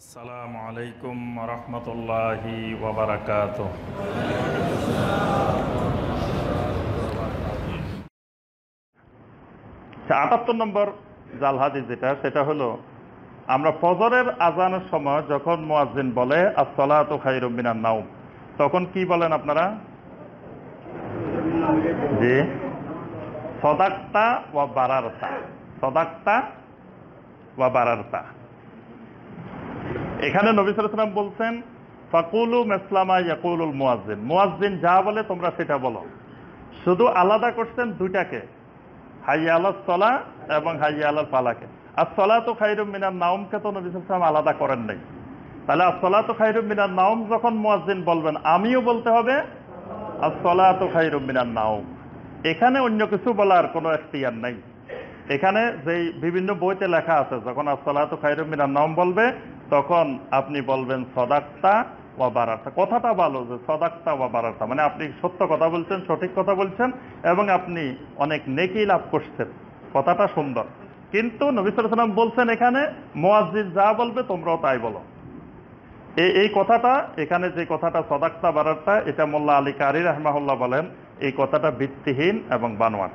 আসসালামু আলাইকুম রহমতুল্লাহি ওয়া বারাকাতুহু। ৭৮ নম্বর জাল হাদিস সেটা হলো, আমরা ফজরের আজানের সময় যখন মুয়াজ্জিন বলে আস-সালাতু খায়রুম মিনান নাওম, তখন কি বলেন আপনারা? জি, সাদাকতা ওয়া বারারতা, সাদাকতা ওয়া বারারতা। এখানে নবী সাল্লাল্লাহু আলাইহি ওয়াসাল্লাম বলছেন ফাকুলু মিসলামা ইয়াকুলুল মুয়াজ্জিন, মুয়াজ্জিন যা বলে তোমরা সেটা বলো। শুধু আলাদা করছেন দুইটাকে, হাইয়া আলাস সালাহ এবং হাইয়া আলাল ফালাহকে। আস-সালাতু খায়রুম মিনান নাওমকে তো নবী সাল্লাল্লাহু আলাইহি ওয়াসাল্লাম আলাদা করেন নাই। তাহলে আস-সালাতু খায়রুম মিনান নাওম যখন মুয়াজ্জিন বলবেন, আমিও বলতে হবে আস-সালাতু খায়রুম মিনান নাওম। এখানে অন্য কিছু বলার কোনো এখতিয়ার নাই। এখানে যেই বিভিন্ন বইতে লেখা আছে, যখন আস-সালাতু খায়রুম মিনান নাওম বলবে তখন আপনি বলবেন সাদাকতা ওয়া বারারতা। কথাটা ভালো যে সাদাকতা ওয়া বারারতা, মানে আপনি সত্য কথা বলছেন, সঠিক কথা বলছেন এবং আপনি অনেক নেকি লাভ করছেন, কথাটা সুন্দর। কিন্তু নবী সাল্লাল্লাহু আলাইহি ওয়াসাল্লাম বলছেন এখানে মুয়াজ্জিন যা বলবে তোমরাও তাই বলো। এই কথাটা, এখানে যে কথাটা সাদাকতা বারারতা, এটা মোল্লা আলী কারি রাহমাহুল্লাহ বলেন এই কথাটা ভিত্তিহীন এবং বানোয়াট।